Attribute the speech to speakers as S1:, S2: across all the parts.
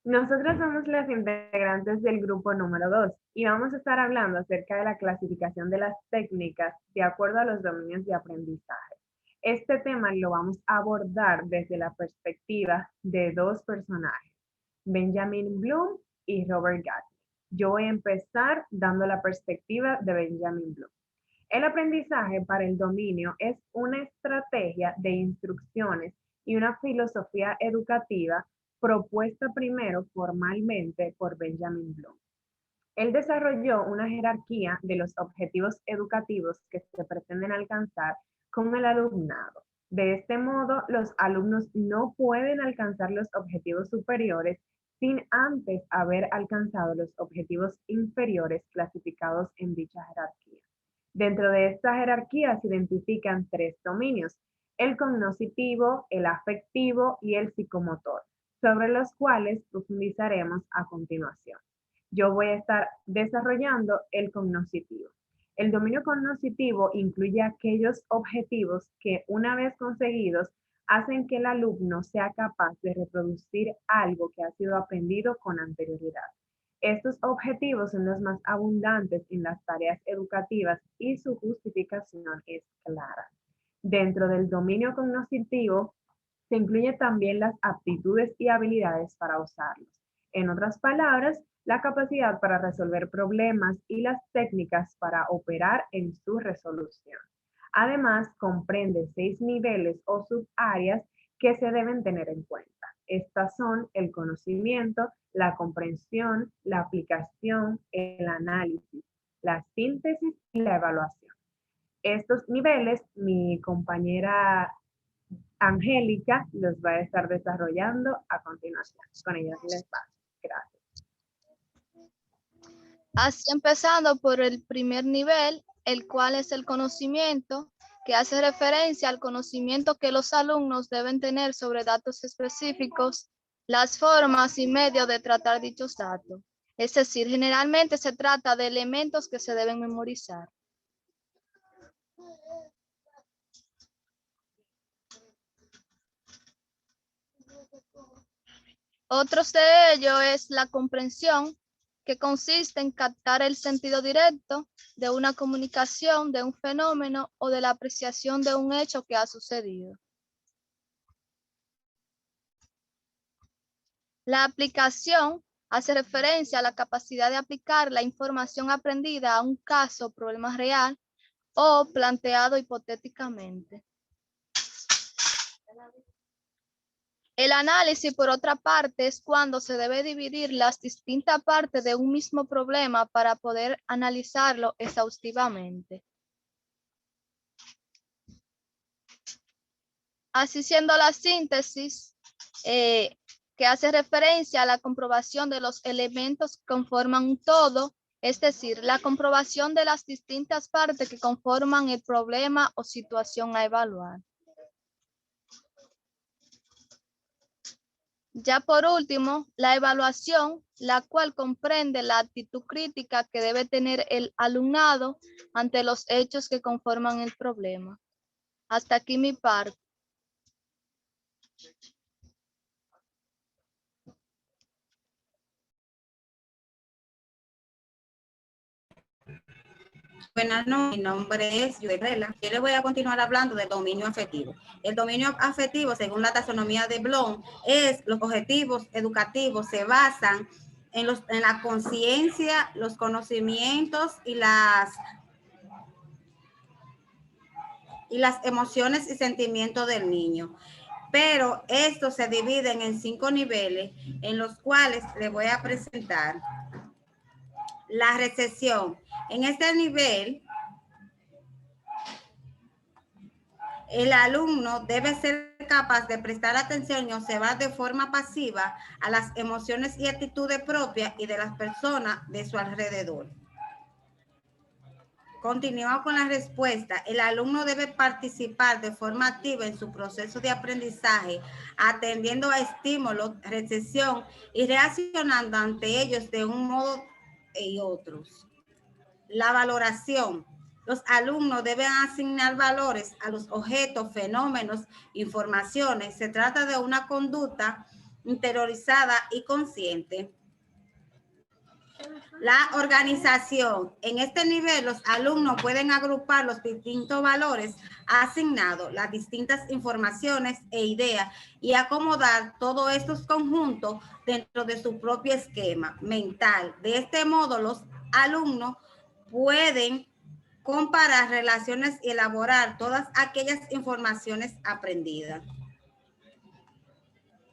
S1: Nosotras somos las integrantes del grupo número 2 y vamos a estar hablando acerca de la clasificación de las técnicas de acuerdo a los dominios de aprendizaje. Este tema lo vamos a abordar desde la perspectiva de dos personajes, Benjamin Bloom y Robert Gatlin. Yo voy a empezar dando la perspectiva de Benjamin Bloom. El aprendizaje para el dominio es una estrategia de instrucciones y una filosofía educativa propuesta primero formalmente por Benjamin Bloom. Él desarrolló una jerarquía de los objetivos educativos que se pretenden alcanzar con el alumnado. De este modo, los alumnos no pueden alcanzar los objetivos superiores sin antes haber alcanzado los objetivos inferiores clasificados en dicha jerarquía. Dentro de esta jerarquía se identifican tres dominios: el cognoscitivo, el afectivo y el psicomotor, sobre los cuales profundizaremos a continuación. Yo voy a estar desarrollando el cognoscitivo. El dominio cognoscitivo incluye aquellos objetivos que, una vez conseguidos, hacen que el alumno sea capaz de reproducir algo que ha sido aprendido con anterioridad. Estos objetivos son los más abundantes en las tareas educativas y su justificación es clara. Dentro del dominio cognoscitivo se incluyen también las aptitudes y habilidades para usarlos. En otras palabras, la capacidad para resolver problemas y las técnicas para operar en su resolución. Además, comprende 6 niveles o subáreas que se deben tener en cuenta. Estas son el conocimiento, la comprensión, la aplicación, el análisis, la síntesis y la evaluación. Estos niveles, mi compañera Angélica los va a estar desarrollando a continuación. Con ellas les paso. Gracias.
S2: Así, empezando por el primer nivel, el cual es el conocimiento, que hace referencia al conocimiento que los alumnos deben tener sobre datos específicos, las formas y medios de tratar dichos datos. Es decir, generalmente se trata de elementos que se deben memorizar. Otros de ellos es la comprensión, que consiste en captar el sentido directo de una comunicación, de un fenómeno o de la apreciación de un hecho que ha sucedido. La aplicación hace referencia a la capacidad de aplicar la información aprendida a un caso o problema real o planteado hipotéticamente. El análisis, por otra parte, es cuando se debe dividir las distintas partes de un mismo problema para poder analizarlo exhaustivamente. Así, siendo la síntesis, que hace referencia a la comprobación de los elementos que conforman un todo, es decir, la comprobación de las distintas partes que conforman el problema o situación a evaluar. Ya por último, la evaluación, la cual comprende la actitud crítica que debe tener el alumnado ante los hechos que conforman el problema. Hasta aquí mi parte.
S3: Buenas noches, mi nombre es Yuela. Yo les voy a continuar hablando del dominio afectivo. El dominio afectivo, según la taxonomía de Bloom, es los objetivos educativos se basan en la conciencia, los conocimientos y las emociones y sentimientos del niño. Pero estos se dividen en 5 niveles, en los cuales les voy a presentar la recepción. En este nivel, el alumno debe ser capaz de prestar atención y observar de forma pasiva a las emociones y actitudes propias y de las personas de su alrededor. Continuamos con la respuesta. El alumno debe participar de forma activa en su proceso de aprendizaje, atendiendo a estímulos, recepción y reaccionando ante ellos de un modo y otros. La valoración. Los alumnos deben asignar valores a los objetos, fenómenos, informaciones. Se trata de una conducta interiorizada y consciente. La organización. En este nivel, los alumnos pueden agrupar los distintos valores asignados, las distintas informaciones e ideas y acomodar todos estos conjuntos dentro de su propio esquema mental. De este modo, los alumnos pueden comparar relaciones y elaborar todas aquellas informaciones aprendidas.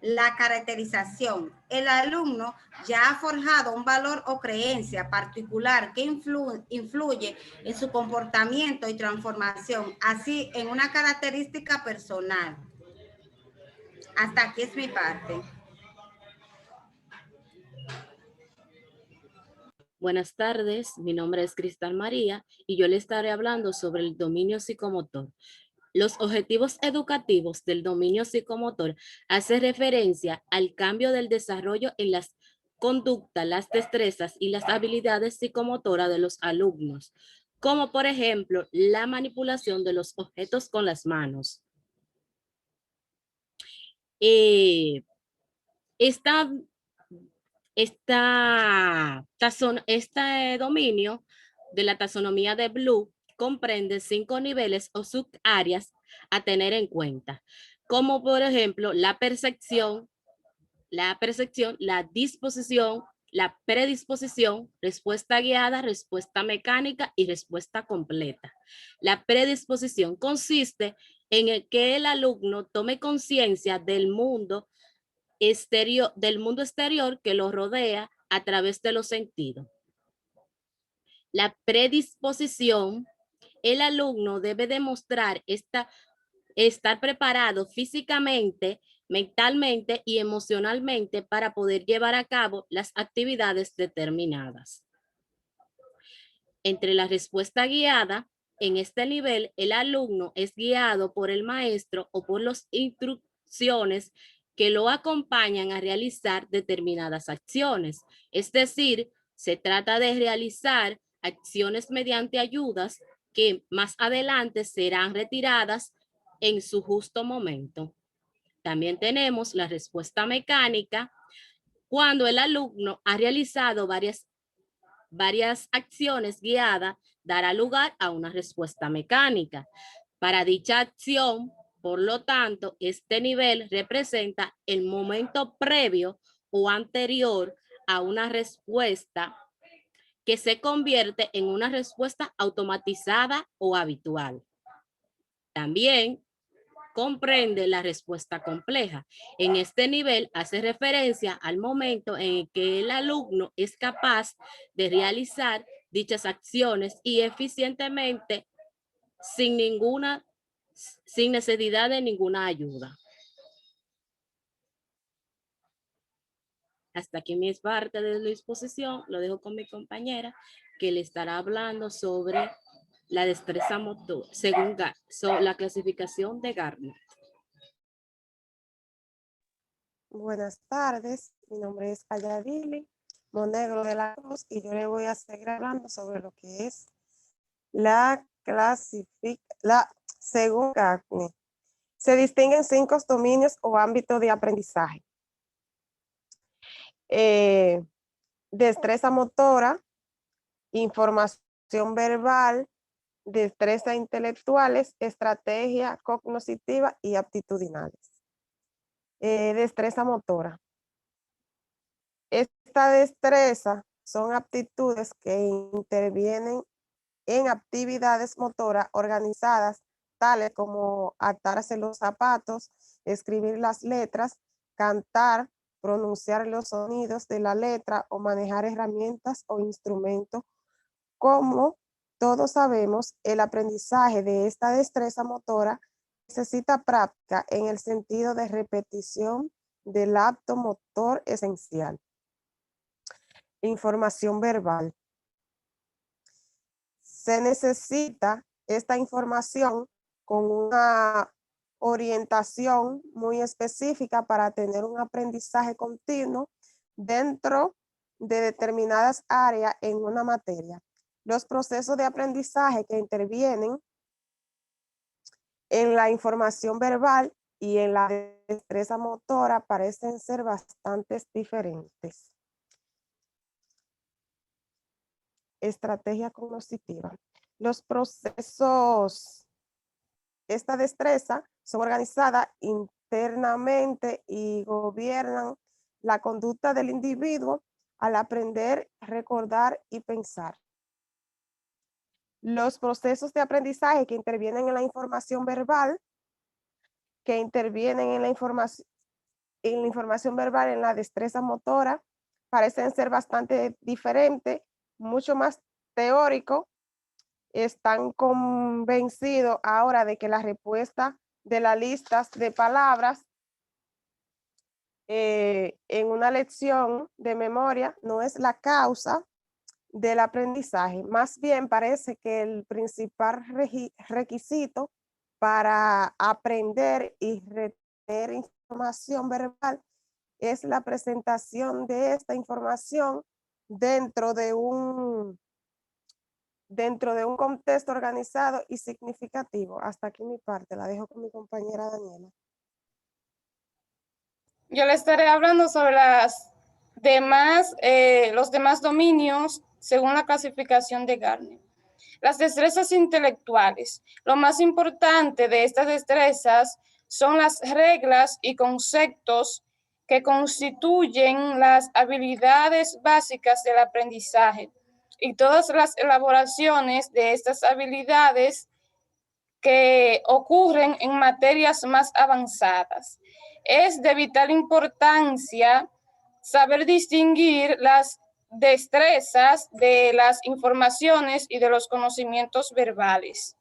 S3: La caracterización. El alumno ya ha forjado un valor o creencia particular que influye en su comportamiento y transformación, así en una característica personal. Hasta aquí es mi parte.
S4: Buenas tardes, mi nombre es Cristal María y yo le estaré hablando sobre el dominio psicomotor. Los objetivos educativos del dominio psicomotor hacen referencia al cambio del desarrollo en las conductas, las destrezas y las habilidades psicomotoras de los alumnos, como por ejemplo la manipulación de los objetos con las manos. Este dominio de la taxonomía de Bloom comprende 5 niveles o subáreas a tener en cuenta, como por ejemplo la percepción, la disposición, la predisposición, respuesta guiada, respuesta mecánica y respuesta completa. La predisposición consiste en el que el alumno tome conciencia del mundo exterior que lo rodea a través de los sentidos. La predisposición, el alumno debe demostrar estar preparado físicamente, mentalmente y emocionalmente para poder llevar a cabo las actividades determinadas. Entre la respuesta guiada, en este nivel, el alumno es guiado por el maestro o por las instrucciones que lo acompañan a realizar determinadas acciones. Es decir, se trata de realizar acciones mediante ayudas que más adelante serán retiradas en su justo momento. También tenemos la respuesta mecánica, cuando el alumno ha realizado varias acciones guiadas, dará lugar a una respuesta mecánica. Para dicha acción, por lo tanto, este nivel representa el momento previo o anterior a una respuesta que se convierte en una respuesta automatizada o habitual. También comprende la respuesta compleja. En este nivel hace referencia al momento en el que el alumno es capaz de realizar dichas acciones y eficientemente sin necesidad de ninguna ayuda. Hasta aquí mi parte de la exposición. Lo dejo con mi compañera que le estará hablando sobre la destreza motor según la clasificación de Gardner.
S5: Buenas tardes, mi nombre es Ayadili Monegro de la Cruz y yo le voy a seguir hablando sobre lo que es según Gardner. Se distinguen 5 dominios o ámbitos de aprendizaje. Destreza motora, información verbal, destreza intelectuales, estrategia cognitiva y aptitudinales. Destreza motora. Esta destreza son aptitudes que intervienen en actividades motoras organizadas, tales como atarse los zapatos, escribir las letras, cantar, pronunciar los sonidos de la letra o manejar herramientas o instrumentos. Como todos sabemos, el aprendizaje de esta destreza motora necesita práctica en el sentido de repetición del acto motor esencial. Información verbal. Se necesita esta información con una orientación muy específica para tener un aprendizaje continuo dentro de determinadas áreas en una materia. Los procesos de aprendizaje que intervienen en la información verbal y en la destreza motora parecen ser bastante diferentes. Estrategia cognitiva. Los procesos, esta destreza son organizadas internamente y gobiernan la conducta del individuo al aprender, recordar y pensar. Los procesos de aprendizaje que intervienen en la información verbal, en la información verbal, en la destreza motora, parecen ser bastante diferentes, mucho más teórico. Están convencidos ahora de que la respuesta de las listas de palabras en una lección de memoria no es la causa del aprendizaje. Más bien parece que el principal requisito para aprender y retener información verbal es la presentación de esta información dentro de un contexto organizado y significativo. Hasta aquí mi parte, la dejo con mi compañera Daniela.
S6: Yo le estaré hablando sobre los demás dominios según la clasificación de Gardner. Las destrezas intelectuales. Lo más importante de estas destrezas son las reglas y conceptos que constituyen las habilidades básicas del aprendizaje y todas las elaboraciones de estas habilidades que ocurren en materias más avanzadas. Es de vital importancia saber distinguir las destrezas de las informaciones y de los conocimientos verbales.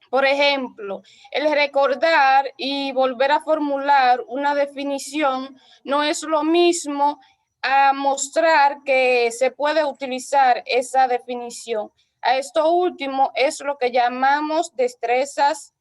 S6: Por ejemplo, el recordar y volver a formular una definición no es lo mismo a mostrar que se puede utilizar esa definición. A esto último es lo que llamamos destrezas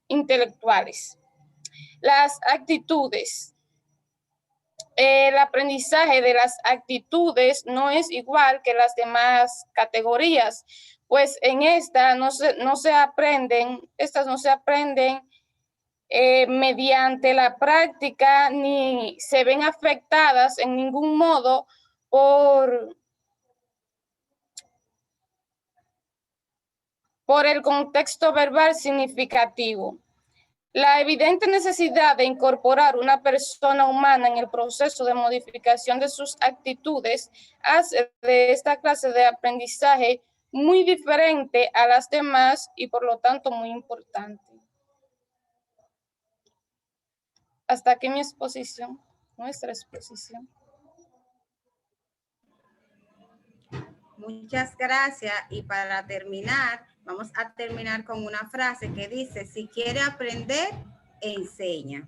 S6: intelectuales. Las actitudes. El aprendizaje de las actitudes no es igual que las demás categorías, pues en estas no se aprenden mediante la práctica ni se ven afectadas en ningún modo por el contexto verbal significativo. La evidente necesidad de incorporar una persona humana en el proceso de modificación de sus actitudes hace de esta clase de aprendizaje muy diferente a las demás y por lo tanto muy importante. Hasta aquí mi exposición, nuestra exposición.
S3: Muchas gracias. Y para terminar, vamos a terminar con una frase que dice: si quiere aprender, enseña.